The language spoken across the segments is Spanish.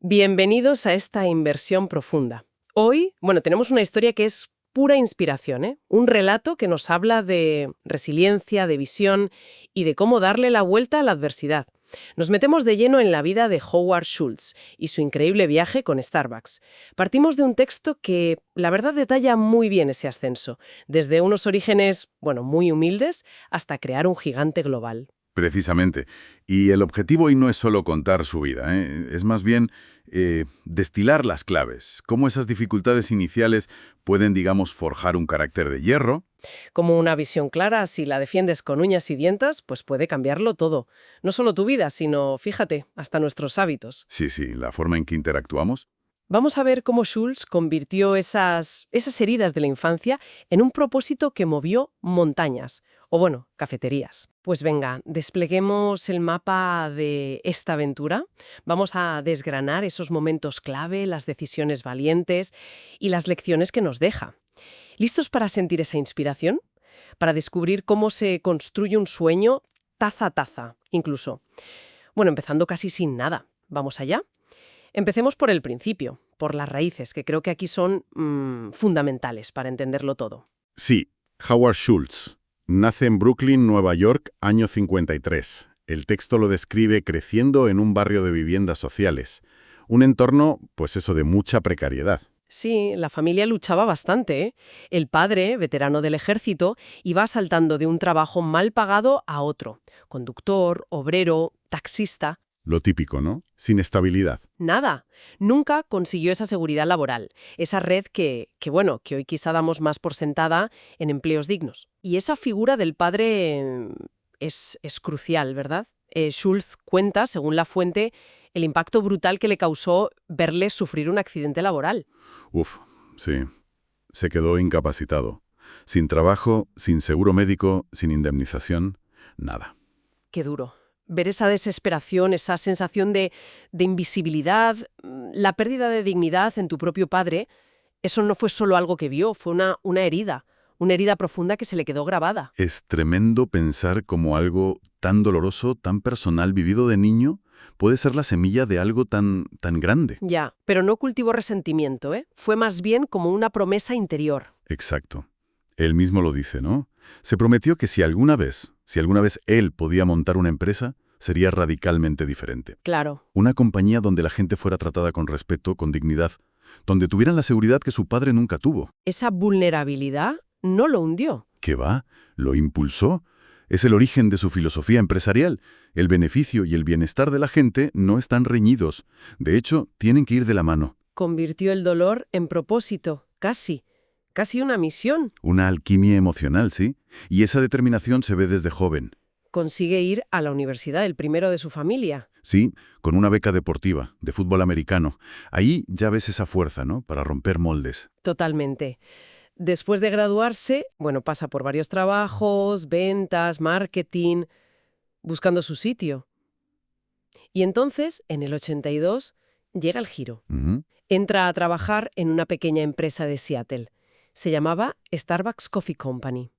Bienvenidos a esta inversión profunda. Hoy, tenemos una historia que es pura inspiración, ¿eh? Un relato que nos habla de resiliencia, de visión y de cómo darle la vuelta a la adversidad. Nos metemos de lleno en la vida de Howard Schultz y su increíble viaje con Starbucks. Partimos de un texto que, la verdad, detalla muy bien ese ascenso, desde unos orígenes, muy humildes, hasta crear un gigante global. Precisamente. Y el objetivo hoy no es solo contar su vida, ¿eh? Es más bien destilar las claves, cómo esas dificultades iniciales pueden, digamos, forjar un carácter de hierro. Como una visión clara, si la defiendes con uñas y dientes, pues puede cambiarlo todo. No solo tu vida, sino, fíjate, hasta nuestros hábitos. Sí, la forma en que interactuamos. Vamos a ver cómo Schultz convirtió esas heridas de la infancia en un propósito que movió montañas, o cafeterías. Pues venga, despleguemos el mapa de esta aventura. Vamos a desgranar esos momentos clave, las decisiones valientes y las lecciones que nos deja. ¿Listos para sentir esa inspiración? Para descubrir cómo se construye un sueño taza a taza, incluso. Empezando casi sin nada. ¿Vamos allá? Empecemos por el principio, por las raíces, que creo que aquí son fundamentales para entenderlo todo. Sí, Howard Schultz. Nace en Brooklyn, Nueva York, año 53. El texto lo describe creciendo en un barrio de viviendas sociales. Un entorno, de mucha precariedad. Sí, la familia luchaba bastante, ¿eh? El padre, veterano del ejército, iba saltando de un trabajo mal pagado a otro. Conductor, obrero, taxista. Lo típico, ¿no? Sin estabilidad. Nada. Nunca consiguió esa seguridad laboral, esa red que hoy quizá damos más por sentada en empleos dignos. Y esa figura del padre es crucial, ¿verdad? Schultz cuenta, según la fuente, el impacto brutal que le causó verle sufrir un accidente laboral. Sí. Se quedó incapacitado. Sin trabajo, sin seguro médico, sin indemnización, nada. Qué duro. Ver esa desesperación, esa sensación de invisibilidad, la pérdida de dignidad en tu propio padre, eso no fue solo algo que vio, fue una herida profunda que se le quedó grabada. Es tremendo pensar cómo algo tan doloroso, tan personal, vivido de niño, puede ser la semilla de algo tan grande. Ya, pero no cultivó resentimiento, ¿eh? Fue más bien como una promesa interior. Exacto. Él mismo lo dice, ¿no? Se prometió que si alguna vez él podía montar una empresa, sería radicalmente diferente. Claro. Una compañía donde la gente fuera tratada con respeto, con dignidad, donde tuvieran la seguridad que su padre nunca tuvo. Esa vulnerabilidad no lo hundió. ¿Qué va? Lo impulsó. Es el origen de su filosofía empresarial. El beneficio y el bienestar de la gente no están reñidos. De hecho, tienen que ir de la mano. Convirtió el dolor en propósito, casi una misión. Una alquimia emocional, ¿sí? Y esa determinación se ve desde joven. Consigue ir a la universidad, el primero de su familia. Sí, con una beca deportiva, de fútbol americano. Ahí ya ves esa fuerza, ¿no? Para romper moldes. Totalmente. Después de graduarse, pasa por varios trabajos, ventas, marketing, buscando su sitio. Y entonces, en el 82, llega el giro. Entra a trabajar en una pequeña empresa de Seattle. Se llamaba Starbucks Coffee Company.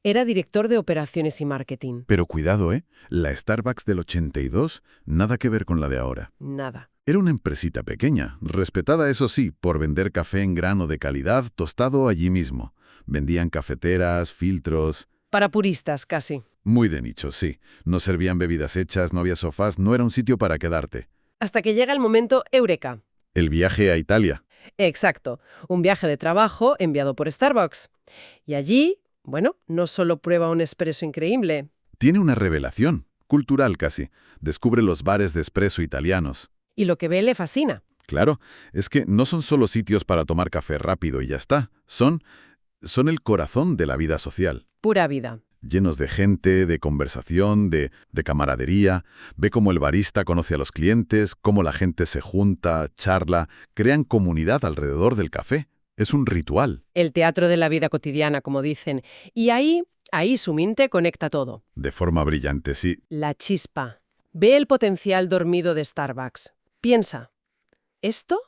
Era director de operaciones y marketing. Pero cuidado, ¿eh? La Starbucks del 82, nada que ver con la de ahora. Nada. Era una empresita pequeña, respetada eso sí, por vender café en grano de calidad tostado allí mismo. Vendían cafeteras, filtros... Para puristas, casi. Muy de nicho, sí. No servían bebidas hechas, no había sofás, no era un sitio para quedarte. Hasta que llega el momento Eureka. El viaje a Italia. Exacto. Un viaje de trabajo enviado por Starbucks. Y allí, no solo prueba un espresso increíble. Tiene una revelación, cultural casi. Descubre los bares de espresso italianos. Y lo que ve le fascina. Claro, es que no son solo sitios para tomar café rápido y ya está. Son el corazón de la vida social. Pura vida. Llenos de gente, de conversación, de camaradería. Ve cómo el barista conoce a los clientes, cómo la gente se junta, charla, crean comunidad alrededor del café. Es un ritual. El teatro de la vida cotidiana, como dicen. Y ahí su mente conecta todo. De forma brillante, sí. La chispa. Ve el potencial dormido de Starbucks. Piensa, ¿esto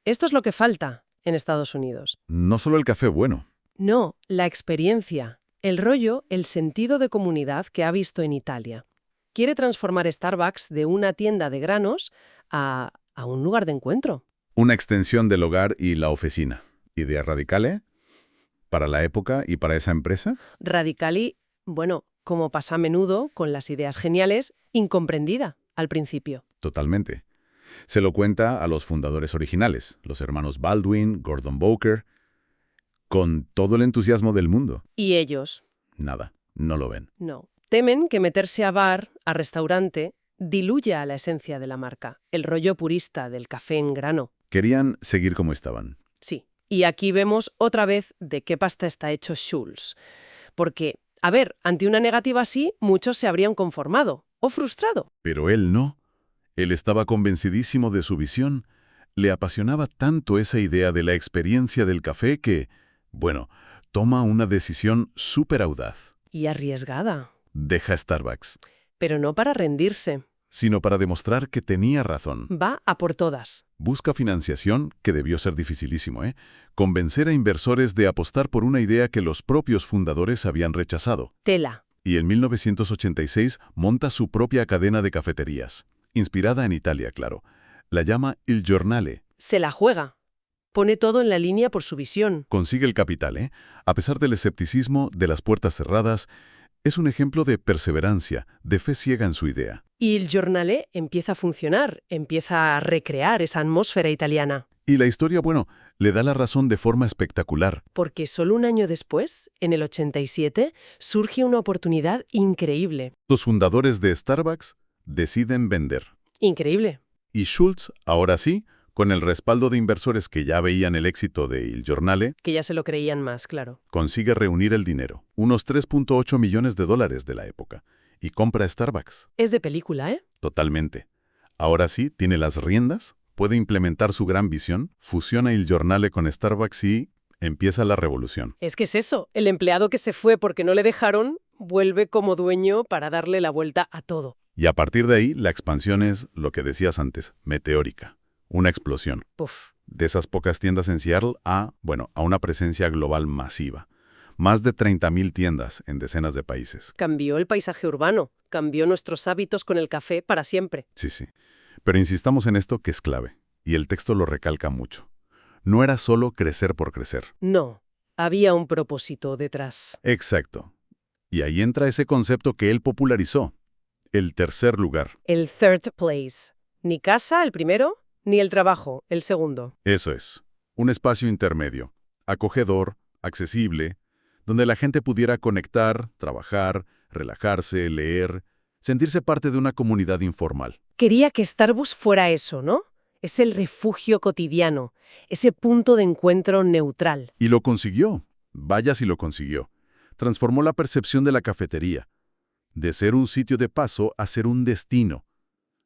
es lo que falta en Estados Unidos? No solo el café bueno. No, la experiencia, el rollo, el sentido de comunidad que ha visto en Italia. Quiere transformar Starbucks de una tienda de granos a a un lugar de encuentro. Una extensión del hogar y la oficina. ¿Idea radical, eh? ¿Para la época y para esa empresa? Radical y, bueno, como pasa a menudo con las ideas geniales, incomprendida al principio. Totalmente. Se lo cuenta a los fundadores originales, los hermanos Baldwin, Gordon Bowker, con todo el entusiasmo del mundo. Y ellos, Nada, no lo ven. no. Temen que meterse a bar, a restaurante, diluya la esencia de la marca, el rollo purista del café en grano. Querían seguir como estaban. Sí. Y aquí vemos otra vez de qué pasta está hecho Schulz. Porque, a ver, ante una negativa así, muchos se habrían conformado o frustrado. Pero él no. Él estaba convencidísimo de su visión. Le apasionaba tanto esa idea de la experiencia del café que, bueno, toma una decisión súper audaz. Y arriesgada. Deja Starbucks, Pero no para rendirse. sino para demostrar que tenía razón. Va a por todas. Busca financiación, que debió ser dificilísimo, ¿eh? Convencer a inversores de apostar por una idea que los propios fundadores habían rechazado. Tela. Y en 1986 monta su propia cadena de cafeterías, inspirada en Italia, claro. La llama Il Giornale. Se la juega. Pone todo en la línea por su visión. Consigue el capital, ¿eh? A pesar del escepticismo, de las puertas cerradas, es un ejemplo de perseverancia, de fe ciega en su idea. Y el Giornale empieza a funcionar, empieza a recrear esa atmósfera italiana. Y la historia, bueno, le da la razón de forma espectacular. Porque solo un año después, en el 87, surge una oportunidad increíble. Los fundadores de Starbucks deciden vender. Increíble. Y Schulz, ahora sí, con el respaldo de inversores que ya veían el éxito de Il Giornale, Que ya se lo creían más, claro. consigue reunir el dinero, unos 3.8 millones de dólares de la época, y compra Starbucks. Es de película, ¿eh? Totalmente. Ahora sí, tiene las riendas, puede implementar su gran visión, fusiona Il Giornale con Starbucks y empieza la revolución. Es que es eso. El empleado que se fue porque no le dejaron, vuelve como dueño para darle la vuelta a todo. Y a partir de ahí, la expansión es, lo que decías antes, meteórica. Una explosión. Puf. De esas pocas tiendas en Seattle a una presencia global masiva. Más de 30.000 tiendas en decenas de países. Cambió el paisaje urbano, cambió nuestros hábitos con el café para siempre. Sí, sí. Pero insistamos en esto que es clave, y el texto lo recalca mucho. No era solo crecer por crecer. No, había un propósito detrás. Exacto. Y ahí entra ese concepto que él popularizó, el tercer lugar. El third place. Ni casa, el primero, ni el trabajo, el segundo. Eso es, un espacio intermedio, acogedor, accesible, donde la gente pudiera conectar, trabajar, relajarse, leer, sentirse parte de una comunidad informal. Quería que Starbucks fuera eso, ¿no? Es el refugio cotidiano, ese punto de encuentro neutral. Y lo consiguió. Vaya si lo consiguió. Transformó la percepción de la cafetería. De ser un sitio de paso a ser un destino.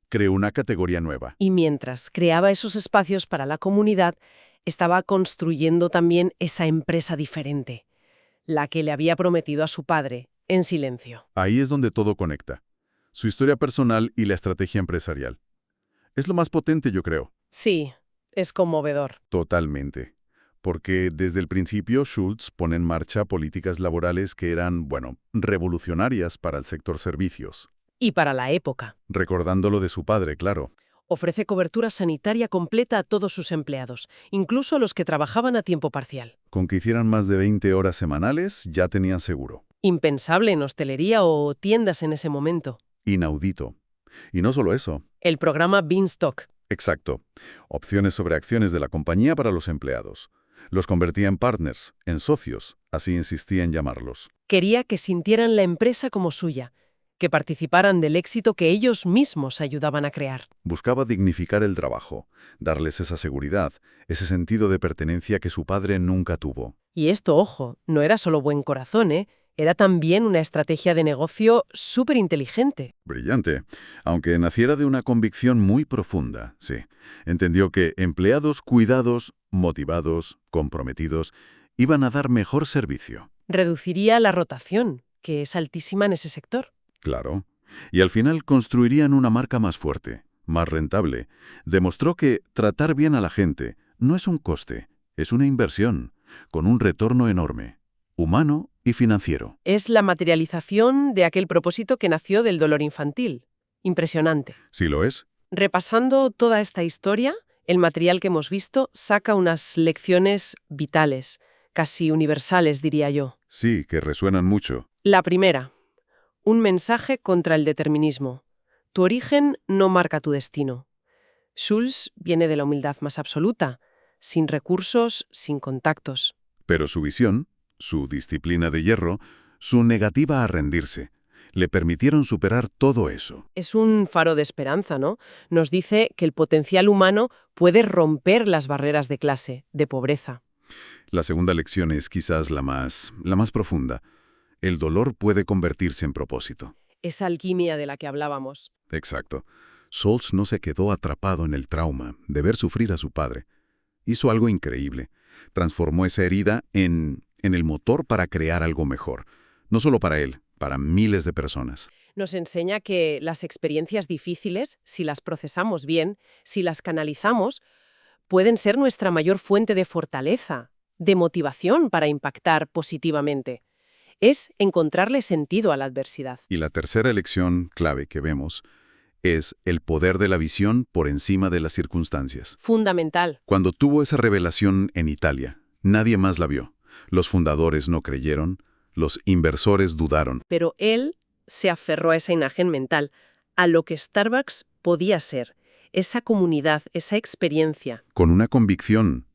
Creó una categoría nueva. Y mientras creaba esos espacios para la comunidad, estaba construyendo también esa empresa diferente, la que le había prometido a su padre, en silencio. Ahí es donde todo conecta. Su historia personal y la estrategia empresarial. Es lo más potente, yo creo. Sí, es conmovedor. Totalmente. Porque desde el principio Schulz pone en marcha políticas laborales que eran, revolucionarias para el sector servicios. Y para la época. Recordándolo de su padre, claro. Ofrece cobertura sanitaria completa a todos sus empleados, incluso a los que trabajaban a tiempo parcial. Con que hicieran más de 20 horas semanales, ya tenían seguro. Impensable en hostelería o tiendas en ese momento. Inaudito. Y no solo eso. El programa Beanstalk. Exacto. Opciones sobre acciones de la compañía para los empleados. Los convertía en partners, en socios, así insistía en llamarlos. Quería que sintieran la empresa como suya, que participaran del éxito que ellos mismos ayudaban a crear. Buscaba dignificar el trabajo, darles esa seguridad, ese sentido de pertenencia que su padre nunca tuvo. Y esto, ojo, no era solo buen corazón, ¿eh? Era también una estrategia de negocio súper inteligente. Brillante, aunque naciera de una convicción muy profunda, sí. Entendió que empleados cuidados, motivados, comprometidos, iban a dar mejor servicio. Reduciría la rotación, que es altísima en ese sector. Claro. Y al final construirían una marca más fuerte, más rentable. Demostró que tratar bien a la gente no es un coste, es una inversión, con un retorno enorme, humano y financiero. Es la materialización de aquel propósito que nació del dolor infantil. Impresionante. Sí lo es, repasando toda esta historia, el material que hemos visto saca unas lecciones vitales, casi universales, diría yo. Sí, que resuenan mucho. La primera, un mensaje contra el determinismo. Tu origen no marca tu destino. Schulz viene de la humildad más absoluta, sin recursos, sin contactos. Pero su visión, su disciplina de hierro, su negativa a rendirse, le permitieron superar todo eso. Es un faro de esperanza, ¿no? Nos dice que el potencial humano puede romper las barreras de clase, de pobreza. La segunda lección es quizás la más profunda. El dolor puede convertirse en propósito. Esa alquimia de la que hablábamos. Exacto. Schulz no se quedó atrapado en el trauma de ver sufrir a su padre. Hizo algo increíble. Transformó esa herida en el motor para crear algo mejor. No solo para él, para miles de personas. Nos enseña que las experiencias difíciles, si las procesamos bien, si las canalizamos, pueden ser nuestra mayor fuente de fortaleza, de motivación para impactar positivamente. Es encontrarle sentido a la adversidad. Y la tercera lección clave que vemos es el poder de la visión por encima de las circunstancias. Fundamental. Cuando tuvo esa revelación en Italia, nadie más la vio. Los fundadores no creyeron, los inversores dudaron. Pero él se aferró a esa imagen mental, a lo que Starbucks podía ser, esa comunidad, esa experiencia. Con una convicción,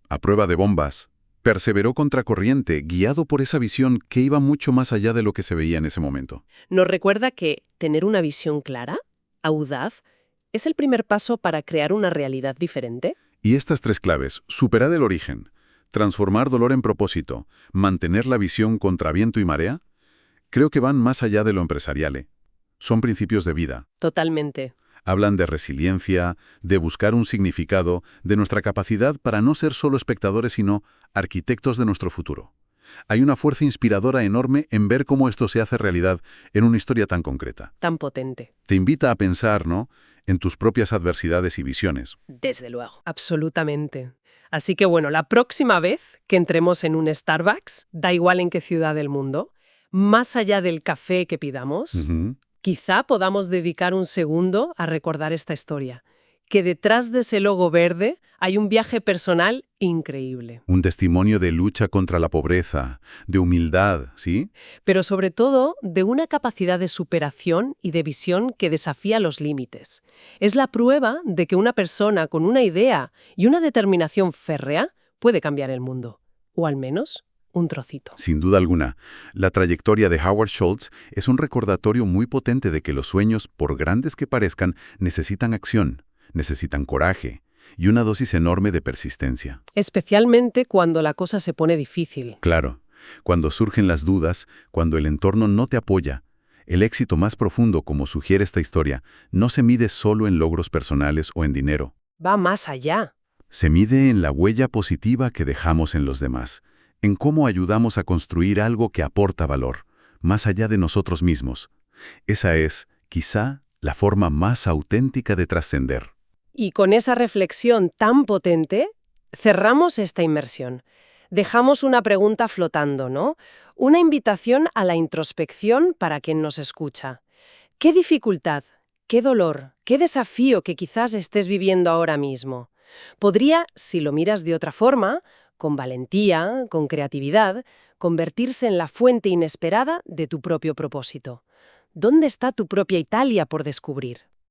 a prueba de bombas, perseveró contracorriente, guiado por esa visión que iba mucho más allá de lo que se veía en ese momento. Nos recuerda que tener una visión clara, audaz, es el primer paso para crear una realidad diferente. Y estas tres claves, superar el origen, transformar dolor en propósito, mantener la visión contra viento y marea, creo que van más allá de lo empresarial. Son principios de vida. Totalmente. Hablan de resiliencia, de buscar un significado, de nuestra capacidad para no ser solo espectadores, sino arquitectos de nuestro futuro. Hay una fuerza inspiradora enorme en ver cómo esto se hace realidad en una historia tan concreta. Tan potente. Te invita a pensar, ¿no?, en tus propias adversidades y visiones. Desde luego. Absolutamente. Así que bueno, la próxima vez que entremos en un Starbucks, da igual en qué ciudad del mundo, más allá del café que pidamos, quizá podamos dedicar un segundo a recordar esta historia, que detrás de ese logo verde hay un viaje personal increíble. Un testimonio de lucha contra la pobreza, de humildad, ¿sí? Pero sobre todo de una capacidad de superación y de visión que desafía los límites. Es la prueba de que una persona con una idea y una determinación férrea puede cambiar el mundo, o al menos un trocito. Sin duda alguna, la trayectoria de Howard Schultz es un recordatorio muy potente de que los sueños, por grandes que parezcan, necesitan acción, necesitan coraje y una dosis enorme de persistencia. Especialmente cuando la cosa se pone difícil. Claro, cuando surgen las dudas, cuando el entorno no te apoya. El éxito más profundo, como sugiere esta historia, no se mide solo en logros personales o en dinero. Va más allá. Se mide en la huella positiva que dejamos en los demás, en cómo ayudamos a construir algo que aporta valor, más allá de nosotros mismos. Esa es, quizá, la forma más auténtica de trascender. Y con esa reflexión tan potente, cerramos esta inmersión. Dejamos una pregunta flotando, ¿no? Una invitación a la introspección para quien nos escucha. ¿Qué dificultad, qué dolor, qué desafío que quizás estés viviendo ahora mismo podría, si lo miras de otra forma, con valentía, con creatividad, convertirse en la fuente inesperada de tu propio propósito? ¿Dónde está tu propia Italia por descubrir?